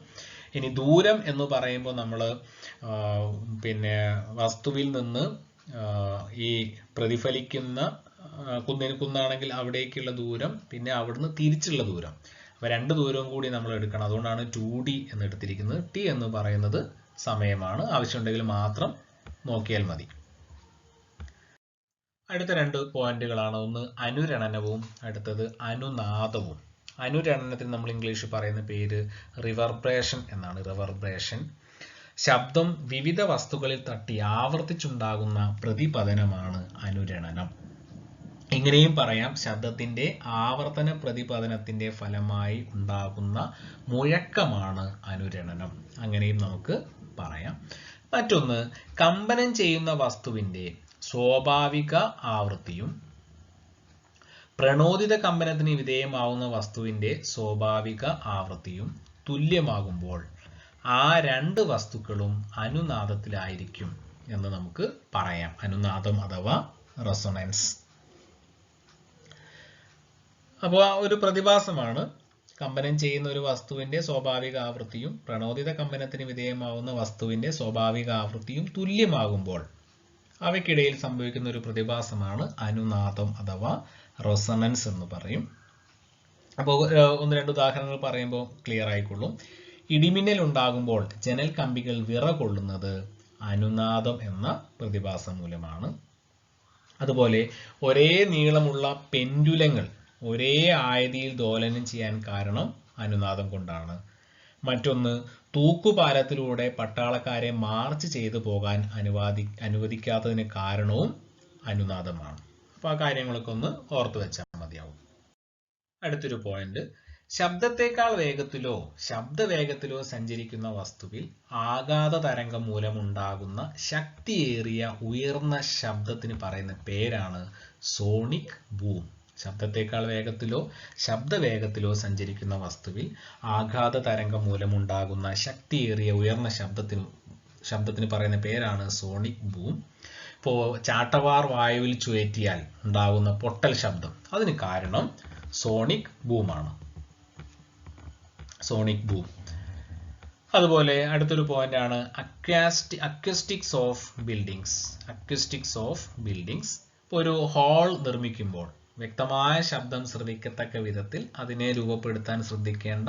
ഇനി ദൂരം എന്ന് പറയുമ്പോൾ നമ്മൾ വസ്തുവിൽ നിന്ന് ഈ പ്രതിഫലിക്കുന്ന കുന്നിന് കുന്നാണെങ്കിൽ അവിടേക്കുള്ള ദൂരം, പിന്നെ അവിടുന്ന് തിരിച്ചുള്ള ദൂരം. അപ്പോൾ രണ്ട് ദൂരവും കൂടി നമ്മൾ എടുക്കണം. അതുകൊണ്ടാണ് 2D എന്ന് എടുത്തിരിക്കുന്നത്. T എന്ന് പറയുന്നത് സമയമാണ്. ആവശ്യമുണ്ടെങ്കിൽ മാത്രം നോക്കിയാൽ മതി. അടുത്ത രണ്ട് പോയിന്റുകളാണ്. ഒന്ന് അനുരണനവും, അടുത്തത് അനുനാദവും. അനുരണനത്തിന് നമ്മൾ ഇംഗ്ലീഷിൽ പറയുന്ന പേര് റിവർബ്രേഷൻ എന്നാണ്. റിവർബ്രേഷൻ ശബ്ദം വിവിധ വസ്തുക്കളിൽ തട്ടി ആവർത്തിച്ചുണ്ടാകുന്ന പ്രതിപതനമാണ് അനുരണനം. ഇങ്ങനെയും പറയാം, ശബ്ദത്തിന്റെ ആവർത്തന പ്രതിപതനത്തിന്റെ ഫലമായി ഉണ്ടാകുന്ന മുഴക്കമാണ് അനുരണനം. അങ്ങനെയും നമുക്ക് പറയാം. മറ്റൊന്ന്, കമ്പനം ചെയ്യുന്ന വസ്തുവിന്റെ സ്വാഭാവിക ആവൃത്തിയും പ്രണോദിത കമ്പനത്തിന് വിധേയമാവുന്ന വസ്തുവിന്റെ സ്വാഭാവിക ആവൃത്തിയും തുല്യമാകുമ്പോൾ ആ രണ്ട് വസ്തുക്കളും അനുനാദത്തിലായിരിക്കും എന്ന് നമുക്ക് പറയാം. അനുനാദം അഥവാ റെസൊണൻസ്. അപ്പോൾ ഒരു പ്രതിഭാസമാണ് കമ്പനം ചെയ്യുന്ന ഒരു വസ്തുവിന്റെ സ്വാഭാവിക ആവൃത്തിയും പ്രണോദിത കമ്പനത്തിന് വിധേയമാവുന്ന വസ്തുവിന്റെ സ്വാഭാവിക ആവൃത്തിയും തുല്യമാകുമ്പോൾ അവയ്ക്കിടയിൽ സംഭവിക്കുന്ന ഒരു പ്രതിഭാസമാണ് അനുനാദം അഥവാ റെസൊണൻസ് എന്ന് പറയും. അപ്പോൾ ഒന്ന് രണ്ട് ഉദാഹരണങ്ങൾ പറയുമ്പോൾ ക്ലിയർ ആയിക്കൊള്ളും. ഇടിമിന്നൽ ഉണ്ടാകുമ്പോൾ ജനൽ കമ്പികൾ വിറകൊള്ളുന്നത് അനുനാദം എന്ന പ്രതിഭാസം മൂലമാണ്. അതുപോലെ ഒരേ നീളമുള്ള പെൻഡുലങ്ങൾ ഒരേ ആയതിയിൽ ദോലനം ചെയ്യാൻ കാരണം അനുനാദം കൊണ്ടാണ്. മറ്റൊന്ന്, തൂക്കുപാലത്തിലൂടെ പട്ടാളക്കാരെ മാർച്ച് ചെയ്തു പോകാൻ അനുവദിക്കാത്തതിന് കാരണവും അനുനാദമാണ്. അപ്പോൾ ആ കാര്യങ്ങളൊക്കെ ഒന്ന് ഓർത്തു വെച്ചാൽ മതിയാവും. അടുത്തൊരു പോയിന്റ്, ശബ്ദത്തെക്കാൾ വേഗത്തിലോ ശബ്ദവേഗത്തിലോ സഞ്ചരിക്കുന്ന വസ്തുവിൽ ആഘാത തരംഗം മൂലമുണ്ടാകുന്ന ശക്തിയേറിയ ഉയർന്ന ശബ്ദത്തിന് പറയുന്ന പേരാണ് സോണിക് ബൂം. ശബ്ദത്തെക്കാൾ വേഗത്തിലോ ശബ്ദവേഗത്തിലോ സഞ്ചരിക്കുന്ന വസ്തുവിൽ ആഘാത തരംഗം മൂലമുണ്ടാകുന്ന ശക്തിയേറിയ ഉയർന്ന ശബ്ദത്തിന് പറയുന്ന പേരാണ് സോണിക് ബൂം. ഇപ്പോൾ ചാട്ടവാർ വായുവിൽ ചുഴറ്റിയാൽ ഉണ്ടാകുന്ന പൊട്ടൽ ശബ്ദം, അതിന് കാരണം സോണിക് ബൂമാണ്. Sonic boom. അതുപോലെ അടുത്തൊരു പോയിന്റ് ആണ് acoustics of buildings. Acoustics of buildings. ഇപ്പോൾ ഒരു ഹാൾ നിർമ്മിക്കുമ്പോൾ വ്യക്തമായ ശബ്ദം ശ്രവിക്കത്തക്ക വിധത്തിൽ അതിനെ രൂപപ്പെടുത്താൻ ശ്രദ്ധിക്കേണ്ട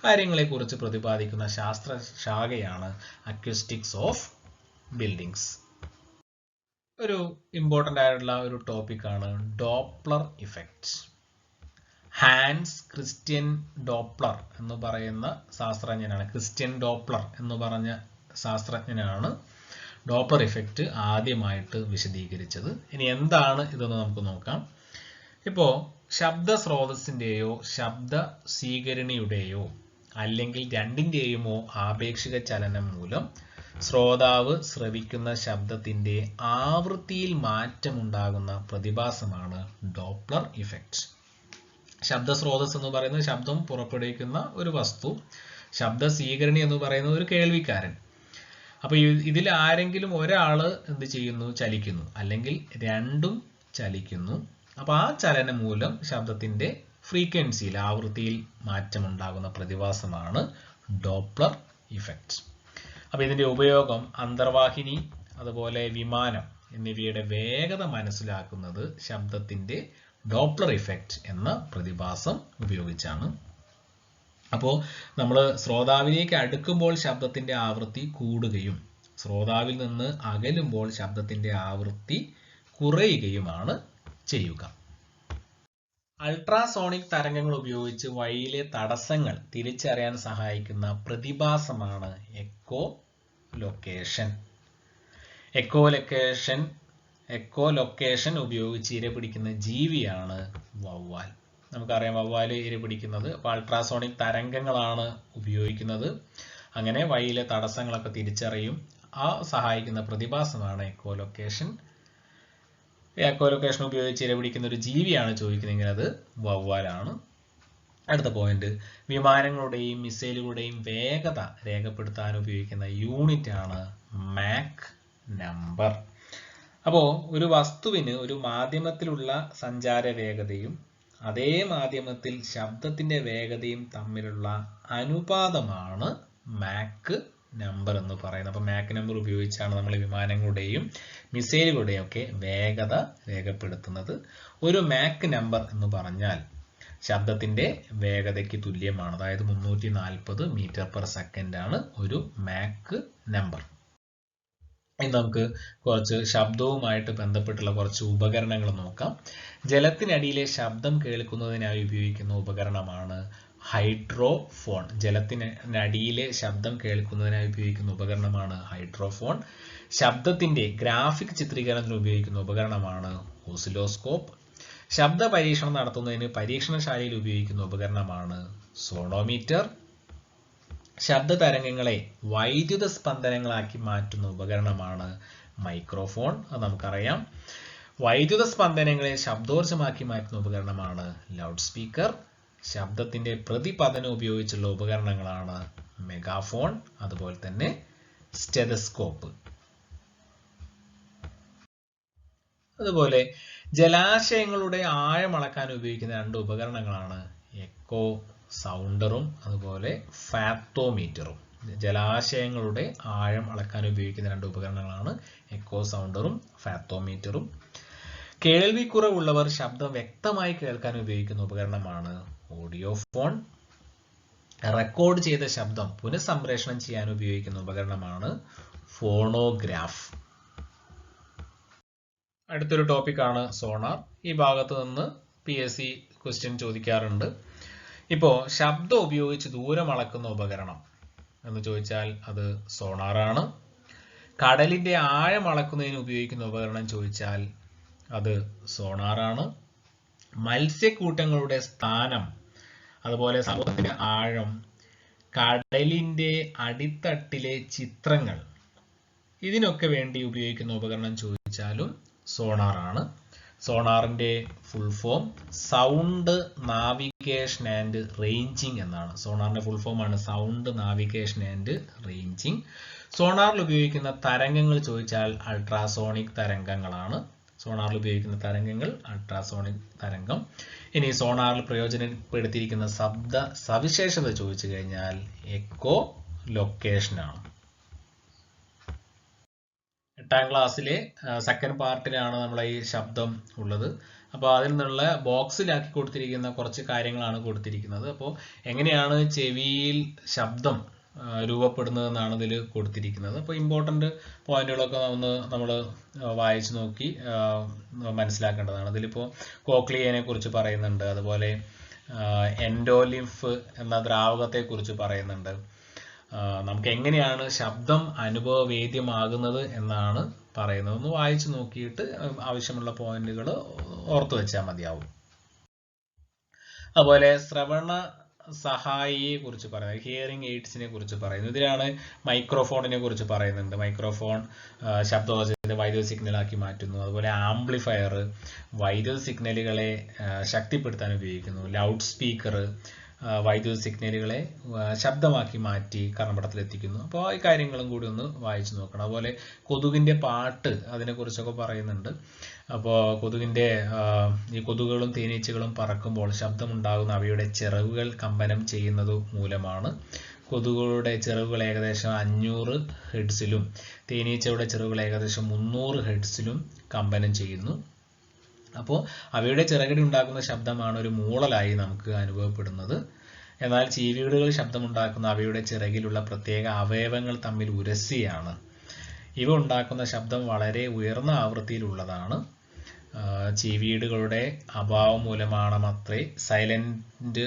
കാര്യങ്ങളെക്കുറിച്ച് പ്രതിപാദിക്കുന്ന ശാസ്ത്ര ശാഖയാണ് അക്വസ്റ്റിക്സ് ഓഫ് ബിൽഡിങ്സ്. ഒരു ഇമ്പോർട്ടൻ്റ് ആയിട്ടുള്ള ഒരു ടോപ്പിക്കാണ് Doppler effect. Hans Christian Doppler എന്ന് പറയുന്ന ശാസ്ത്രജ്ഞനാണ്, ക്രിസ്റ്റ്യൻ ഡോപ്ലർ എന്ന് പറഞ്ഞ ശാസ്ത്രജ്ഞനാണ് ഡോപ്ലർ ഇഫക്റ്റ് ആദ്യമായിട്ട് വിശദീകരിച്ചത്. ഇനി എന്താണ് ഇതെന്ന് നമുക്ക് നോക്കാം. ഇപ്പോൾ ശബ്ദ സ്രോതസ്സിൻ്റെയോ ശബ്ദ സ്വീകരണിയുടെയോ അല്ലെങ്കിൽ രണ്ടിൻ്റെയുമോ ആപേക്ഷിക ചലനം മൂലം ശ്രോതാവ് ശ്രവിക്കുന്ന ശബ്ദത്തിൻ്റെ ആവൃത്തിയിൽ മാറ്റമുണ്ടാകുന്ന പ്രതിഭാസമാണ് ഡോപ്ലർ ഇഫക്റ്റ്. ശബ്ദ സ്രോതസ് എന്ന് പറയുന്നത് ശബ്ദം പുറപ്പെടുവിക്കുന്ന ഒരു വസ്തു, ശബ്ദ സ്വീകരണി എന്ന് പറയുന്നത് ഒരു കേൾവിക്കാരൻ. അപ്പോൾ ഇതിൽ ആരെങ്കിലും ഒരാൾ എന്ത് ചെയ്യുന്നു? ചലിക്കുന്നു, അല്ലെങ്കിൽ രണ്ടും ചലിക്കുന്നു. അപ്പോൾ ആ ചലനം മൂലം ശബ്ദത്തിന്റെ ഫ്രീക്വൻസിയിൽ ആവൃത്തിയിൽ മാറ്റമുണ്ടാകുന്ന പ്രതിഭാസമാണ് ഡോപ്ലർ ഇഫക്റ്റ്. അപ്പോൾ ഇതിന്റെ ഉപയോഗം അന്തർവാഹിനി, അതുപോലെ വിമാനം എന്നിവയുടെ വേഗത മനസ്സിലാക്കുന്നത് ശബ്ദത്തിന്റെ ഡോപ്ലർ ഇഫക്റ്റ് എന്ന പ്രതിഭാസം ഉപയോഗിച്ചാണ്. അപ്പോൾ നമ്മൾ ശ്രോതാവിലേക്ക് അടുക്കുമ്പോൾ ശബ്ദത്തിന്റെ ആവൃത്തി കൂടുകയും ശ്രോതാവിൽ നിന്ന് അകലുമ്പോൾ ശബ്ദത്തിന്റെ ആവൃത്തി കുറയുകയുമാണ് ചെയ്യുക. അൾട്രാസോണിക് തരംഗങ്ങൾ ഉപയോഗിച്ച് വഴിയിലെ തടസ്സങ്ങൾ തിരിച്ചറിയാൻ സഹായിക്കുന്ന പ്രതിഭാസമാണ് എക്കോ ലൊക്കേഷൻ. എക്കോ ലൊക്കേഷൻ ഉപയോഗിച്ച് ഇരപിടിക്കുന്ന ജീവിയാണ് വവ്വാൽ. നമുക്കറിയാം വവ്വാൽ ഇരപിടിക്കുന്നത്. അപ്പോൾ അൾട്രാസോണിക് തരംഗങ്ങളാണ് ഉപയോഗിക്കുന്നത്. അങ്ങനെ വഴിയിലെ തടസ്സങ്ങളൊക്കെ തിരിച്ചറിയും. ആ സഹായിക്കുന്ന പ്രതിഭാസമാണ് എക്കോ ലൊക്കേഷൻ. എക്കോ ലൊക്കേഷൻ ഉപയോഗിച്ച് ഇരപിടിക്കുന്ന ഒരു ജീവിയാണ് ചോദിക്കുന്നതെങ്കിൽ അത് വവ്വാലാണ്. അടുത്ത പോയിന്റ്, വിമാനങ്ങളുടെയും മിസൈലുകളുടെയും വേഗത രേഖപ്പെടുത്താൻ ഉപയോഗിക്കുന്ന യൂണിറ്റ് ആണ് മാക് നമ്പർ. അപ്പോൾ ഒരു വസ്തുവിന് ഒരു മാധ്യമത്തിലുള്ള സഞ്ചാര വേഗതയും അതേ മാധ്യമത്തിൽ ശബ്ദത്തിന്റെ വേഗതയും തമ്മിലുള്ള അനുപാതമാണ് മാക് നമ്പർ എന്ന് പറയുന്നത്. അപ്പോൾ മാക് നമ്പർ ഉപയോഗിച്ചാണ് നമ്മൾ വിമാനങ്ങളുടെയും മിസൈലുകളുടെയും ഒക്കെ വേഗത രേഖപ്പെടുത്തുന്നത്. ഒരു മാക് നമ്പർ എന്ന് പറഞ്ഞാൽ ശബ്ദത്തിന്റെ വേഗതയ്ക്ക് തുല്യമാണ്. അതായത് 340 മീറ്റർ പെർ സെക്കൻഡ് ആണ് ഒരു മാക് നമ്പർ. ഇനി നമുക്ക് കുറച്ച് ശബ്ദവുമായിട്ട് ബന്ധപ്പെട്ടുള്ള കുറച്ച് ഉപകരണങ്ങൾ നോക്കാം. ജലത്തിനടിയിലെ ശബ്ദം കേൾക്കുന്നതിനായി ഉപയോഗിക്കുന്ന ഉപകരണമാണ് ഹൈഡ്രോഫോൺ. ജലത്തിനടിയിലെ ശബ്ദം കേൾക്കുന്നതിനായി ഉപയോഗിക്കുന്ന ഉപകരണമാണ് ഹൈഡ്രോഫോൺ. ശബ്ദത്തിന്റെ ഗ്രാഫിക് ചിത്രീകരണത്തിന് ഉപയോഗിക്കുന്ന ഉപകരണമാണ് ഓസിലോസ്കോപ്പ്. ശബ്ദ പരീക്ഷണം നടത്തുന്നതിന് പരീക്ഷണശാലയിൽ ഉപയോഗിക്കുന്ന ഉപകരണമാണ് സോണോമീറ്റർ. ശബ്ദ തരംഗങ്ങളെ വൈദ്യുത സ്പന്ദനങ്ങളാക്കി മാറ്റുന്ന ഉപകരണമാണ് മൈക്രോഫോൺ. അത് നമുക്കറിയാം. വൈദ്യുത സ്പന്ദനങ്ങളെ ശബ്ദോർജ്ജമാക്കി മാറ്റുന്ന ഉപകരണമാണ് ലൗഡ് സ്പീക്കർ. ശബ്ദത്തിന്റെ പ്രതിപതനം ഉപയോഗിച്ചുള്ള ഉപകരണങ്ങളാണ് മെഗാഫോൺ, അതുപോലെ തന്നെ സ്റ്റെതസ്കോപ്പ്. അതുപോലെ ജലാശയങ്ങളുടെ ആഴം അളക്കാൻ ഉപയോഗിക്കുന്ന 2 ഉപകരണങ്ങളാണ് എക്കോ സൗണ്ടറും അതുപോലെ ഫാത്തോമീറ്ററും. ജലാശയങ്ങളുടെ ആഴം അളക്കാൻ ഉപയോഗിക്കുന്ന 2 ഉപകരണങ്ങളാണ് എക്കോ സൗണ്ടറും ഫാത്തോമീറ്ററും. കേൾവിക്കുറവുള്ളവർ ശബ്ദം വ്യക്തമായി കേൾക്കാൻ ഉപയോഗിക്കുന്ന ഉപകരണമാണ് ഓഡിയോഫോൺ. റെക്കോർഡ് ചെയ്ത ശബ്ദം പുനഃസംപ്രേഷണം ചെയ്യാൻ ഉപയോഗിക്കുന്ന ഉപകരണമാണ് ഫോണോഗ്രാഫ്. അടുത്തൊരു ടോപ്പിക്കാണ് സോണാർ. ഈ ഭാഗത്ത് നിന്ന് PSC ക്വസ്റ്റ്യൻ ചോദിക്കാറുണ്ട്. ഇപ്പോൾ ശബ്ദം ഉപയോഗിച്ച് ദൂരം അളക്കുന്ന ഉപകരണം എന്ന് ചോദിച്ചാൽ അത് സോണാറാണ്. കടലിന്റെ ആഴം അളക്കുന്നതിന് ഉപയോഗിക്കുന്ന ഉപകരണം ചോദിച്ചാൽ അത് സോണാറാണ്. മത്സ്യക്കൂട്ടങ്ങളുടെ സ്ഥാനം, അതുപോലെ സമുദ്രത്തിന്റെ ആഴം, കടലിന്റെ അടിത്തട്ടിലെ ചിത്രങ്ങൾ, ഇതിനൊക്കെ വേണ്ടി ഉപയോഗിക്കുന്ന ഉപകരണം ചോദിച്ചാലും സോണാറാണ്. സോണാറിന്റെ full form sound navigation and ranging എന്നാണ്. സോണാറിന്റെ ഫുൾ ഫോം ആണ് സൗണ്ട് നാവിഗേഷൻ ആൻഡ് റേഞ്ചിങ്. സോണാറിൽ ഉപയോഗിക്കുന്ന തരംഗങ്ങൾ ചോദിച്ചാൽ അൾട്രാസോണിക് തരംഗങ്ങളാണ്. സോണാറിൽ ഉപയോഗിക്കുന്ന തരംഗങ്ങൾ അൾട്രാസോണിക് തരംഗം. ഇനി സോണാറിൽ പ്രയോജനപ്പെടുത്തിയിരിക്കുന്ന ശബ്ദ സവിശേഷത ചോദിച്ചു കഴിഞ്ഞാൽ എക്കോ ലൊക്കേഷൻ ആണ്. 8ാം ക്ലാസ്സിലെ സെക്കൻഡ് പാർട്ടിലാണ് നമ്മളെ ഈ ശബ്ദം ഉള്ളത്. അപ്പോൾ അതിൽ നിന്നുള്ള ബോക്സിലാക്കി കൊടുത്തിരിക്കുന്ന കുറച്ച് കാര്യങ്ങളാണ് കൊടുത്തിരിക്കുന്നത്. അപ്പോൾ എങ്ങനെയാണ് ചെവിയിൽ ശബ്ദം രൂപപ്പെടുന്നതെന്നാണ് ഇതിൽ കൊടുത്തിരിക്കുന്നത്. അപ്പോൾ ഇമ്പോർട്ടൻ്റ് പോയിന്റുകളൊക്കെ നമ്മൾ വായിച്ചു നോക്കി മനസ്സിലാക്കേണ്ടതാണ്. അതിലിപ്പോൾ കോക്ലിയനെ കുറിച്ച് പറയുന്നുണ്ട്, അതുപോലെ എൻഡോലിംഫ് എന്ന ദ്രാവകത്തെക്കുറിച്ച് പറയുന്നുണ്ട്. നമുക്ക് എങ്ങനെയാണ് ശബ്ദം അനുഭവവേദ്യമാകുന്നത് എന്നാണ് പറയുന്നത്. ഒന്ന് വായിച്ചു നോക്കിയിട്ട് ആവശ്യമുള്ള പോയിന്റുകൾ ഓർത്തു വെച്ചാൽ മതിയാവും. അതുപോലെ ശ്രവണ സഹായിയെ കുറിച്ച് പറയുന്നത്, ഹിയറിംഗ് എയ്ഡ്സിനെ കുറിച്ച് പറയുന്നു. ഇതിലാണ് മൈക്രോഫോണിനെ കുറിച്ച് പറയുന്നുണ്ട്. മൈക്രോഫോൺ ശബ്ദോർജ്ജത്തെ വൈദ്യുത സിഗ്നലാക്കി മാറ്റുന്നു. അതുപോലെ ആംപ്ലിഫയർ വൈദ്യുത സിഗ്നലുകളെ ശക്തിപ്പെടുത്താൻ ഉപയോഗിക്കുന്നു. ലൗഡ് സ്പീക്കർ വൈദ്യുത സിഗ്നലുകളെ ശബ്ദമാക്കി മാറ്റി കർമ്മപടത്തിലെത്തിക്കുന്നു. അപ്പോൾ ഈ കാര്യങ്ങളും കൂടി ഒന്ന് വായിച്ചു നോക്കണം. അതുപോലെ കൊതുകിന്റെ പാട്ട് അതിനെക്കുറിച്ചൊക്കെ പറയുന്നുണ്ട്. അപ്പോൾ ഈ കൊതുകുകളും തേനീച്ചകളും പറക്കുമ്പോൾ ശബ്ദമുണ്ടാകുന്ന അവയുടെ ചിറകുകൾ കമ്പനം ചെയ്യുന്നത് മൂലമാണ്. കൊതുകുകളുടെ ചിറകുകൾ ഏകദേശം 500 ഹെർട്സിലും തേനീച്ചയുടെ ചിറകുകൾ ഏകദേശം 300 ഹെർട്സിലും കമ്പനം ചെയ്യുന്നു. അപ്പോൾ അവയുടെ ചിറകടി ഉണ്ടാക്കുന്ന ശബ്ദമാണ് ഒരു മൂളലായി നമുക്ക് അനുഭവപ്പെടുന്നത്. എന്നാൽ ചീവീടുകൾ ശബ്ദമുണ്ടാക്കുന്ന അവയുടെ ചിറകിലുള്ള പ്രത്യേക അവയവങ്ങൾ തമ്മിൽ ഉരസിയാണ്. ഇവ ഉണ്ടാക്കുന്ന ശബ്ദം വളരെ ഉയർന്ന ആവൃത്തിയിലുള്ളതാണ്. ചീവീടുകളുടെ അഭാവം മൂലമാണത്രേ സൈലന്റ്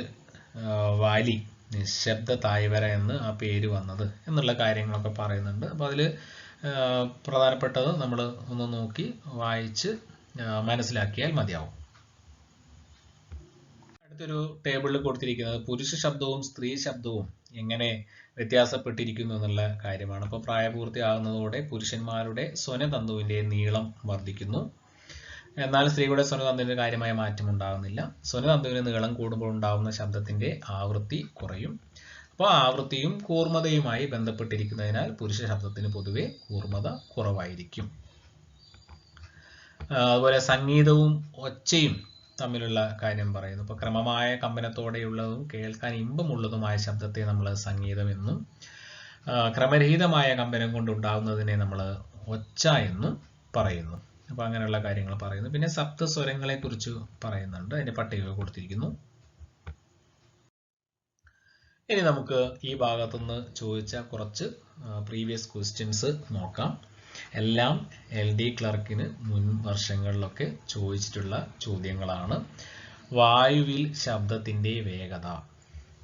വാലി, നിശബ്ദ തായ്വര എന്ന് ആ പേര് വന്നത് എന്നുള്ള കാര്യങ്ങളൊക്കെ പറയുന്നുണ്ട്. അപ്പോൾ അതിൽ പ്രധാനപ്പെട്ടത് നമ്മൾ ഒന്ന് നോക്കി വായിച്ച് മനസ്സിലാക്കിയാൽ മതിയാവും. അടുത്തൊരു ടേബിളിൽ കൊടുത്തിരിക്കുന്നത് പുരുഷ ശബ്ദവും സ്ത്രീ ശബ്ദവും എങ്ങനെ വ്യത്യാസപ്പെട്ടിരിക്കുന്നു എന്നുള്ള കാര്യമാണ്. അപ്പോൾ പ്രായപൂർത്തിയാകുന്നതോടെ പുരുഷന്മാരുടെ സ്വനതന്തുവിന്റെ നീളം വർദ്ധിക്കുന്നു, എന്നാൽ സ്ത്രീകളുടെ സ്വനതന്തുവിന് കാര്യമായ മാറ്റം ഉണ്ടാകുന്നില്ല. സ്വനതന്തുവിന് നീളം കൂടുമ്പോൾ ഉണ്ടാകുന്ന ശബ്ദത്തിന്റെ ആവൃത്തി കുറയും. അപ്പോൾ ആവൃത്തിയും കൂർമ്മതയുമായി ബന്ധപ്പെട്ടിരിക്കുന്നതിനാൽ പുരുഷ ശബ്ദത്തിന് പൊതുവെ കൂർമ്മത കുറവായിരിക്കും. അതുപോലെ സംഗീതവും ഒച്ചയും തമ്മിലുള്ള കാര്യം പറയുന്നു. ഇപ്പോൾ ക്രമമായ കമ്പനത്തോടെയുള്ളതും കേൾക്കാൻ ഇമ്പമുള്ളതുമായ ശബ്ദത്തെ നമ്മൾ സംഗീതം എന്നും, ക്രമരഹിതമായ കമ്പനം കൊണ്ടുണ്ടാകുന്നതിനെ നമ്മൾ ഒച്ച എന്നും പറയുന്നു. അപ്പോൾ അങ്ങനെയുള്ള കാര്യങ്ങൾ പറയുന്നു. പിന്നെ സപ്തസ്വരങ്ങളെ കുറിച്ച് പറയുന്നുണ്ട്. അതിന്റെ പട്ടിക കൊടുത്തിരിക്കുന്നു. ഇനി നമുക്ക് ഈ ഭാഗത്തുനിന്ന് ചോദിച്ച കുറച്ച് പ്രീവിയസ് ക്വസ്റ്റ്യൻസ് നോക്കാം. എല്ലാം LD ക്ലർക്കിന് മുൻ വർഷങ്ങളിലൊക്കെ ചോദിച്ചിട്ടുള്ള ചോദ്യങ്ങളാണ്. വായുവിൽ ശബ്ദത്തിന്റെ വേഗത.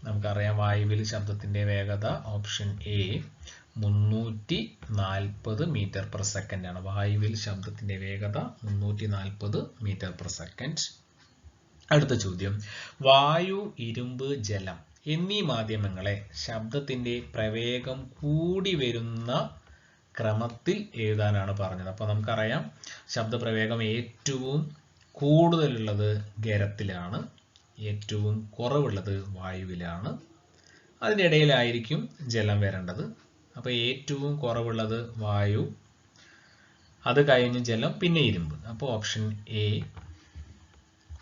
നമുക്കറിയാം വായുവിൽ ശബ്ദത്തിന്റെ വേഗത option A 340 metre per second ആണ്. വായുവിൽ ശബ്ദത്തിന്റെ വേഗത 340 മീറ്റർ പെർ സെക്കൻഡ്. അടുത്ത ചോദ്യം, വായു, ഇരുമ്പ്, ജലം എന്നീ മാധ്യമങ്ങളെ ശബ്ദത്തിന്റെ പ്രവേഗം കൂടി വരുന്ന ക്രമത്തിൽ എഴുതാനാണ് പറഞ്ഞത്. അപ്പോൾ നമുക്കറിയാം ശബ്ദപ്രവേഗം ഏറ്റവും കൂടുതലുള്ളത് ഖരത്തിലാണ്, ഏറ്റവും കുറവുള്ളത് വായുവിലാണ്, അതിനിടയിലായിരിക്കും ജലം വരേണ്ടത്. അപ്പോൾ ഏറ്റവും കുറവുള്ളത് വായു, അത് കഴിഞ്ഞ് ജലം, പിന്നെ ഇരുമ്പ്. അപ്പോൾ ഓപ്ഷൻ എ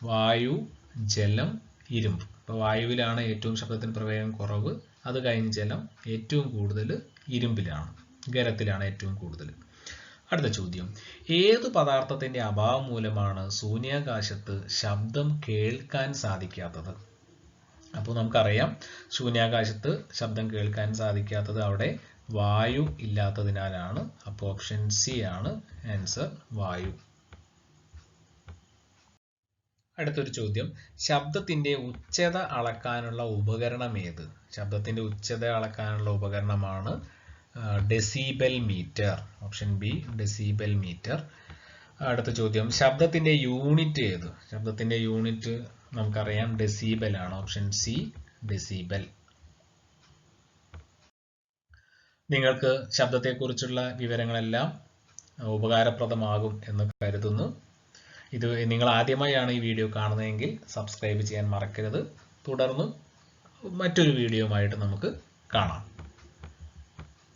വായു, ജലം, ഇരുമ്പ്. അപ്പോൾ വായുവിലാണ് ഏറ്റവും ശബ്ദത്തിന് പ്രവേഗം കുറവ്, അത് കഴിഞ്ഞ് ജലം, ഏറ്റവും കൂടുതൽ ഇരുമ്പിലാണ്, ഖരത്തിലാണ് ഏറ്റവും കൂടുതൽ. അടുത്ത ചോദ്യം, ഏത് പദാർത്ഥത്തിന്റെ അഭാവം മൂലമാണ് ശൂന്യാകാശത്ത് ശബ്ദം കേൾക്കാൻ സാധിക്കാത്തത്? അപ്പോൾ നമുക്കറിയാം ശൂന്യാകാശത്ത് ശബ്ദം കേൾക്കാൻ സാധിക്കാത്തത് അവിടെ വായു ഇല്ലാത്തതിനാലാണ്. അപ്പോൾ ഓപ്ഷൻ സി ആണ് ആൻസർ, വായു. അടുത്തൊരു ചോദ്യം, ശബ്ദത്തിന്റെ ഉച്ചത അളക്കാനുള്ള ഉപകരണം ഏത്? ശബ്ദത്തിന്റെ ഉച്ചത അളക്കാനുള്ള ഉപകരണമാണ് decibel meter. Option B decibel meter. അടുത്ത ചോദ്യം, ശബ്ദത്തിന്റെ യൂണിറ്റ് ഏത്? ശബ്ദത്തിന്റെ യൂണിറ്റ് നമുക്കറിയാം ഡെസിബൽ ആണ്. Option C decibel. നിങ്ങൾക്ക് ശബ്ദത്തെക്കുറിച്ചുള്ള വിവരങ്ങളെല്ലാം ഉപകാരപ്രദമാകും എന്ന് കരുതുന്നു. ഇത് നിങ്ങൾ ആദ്യമായാണ് ഈ വീഡിയോ കാണുന്നതെങ്കിൽ സബ്സ്ക്രൈബ് ചെയ്യാൻ മറക്കരുത്. തുടർന്നും മറ്റൊരു വീഡിയോയുമായിട്ട് നമുക്ക് കാണാം.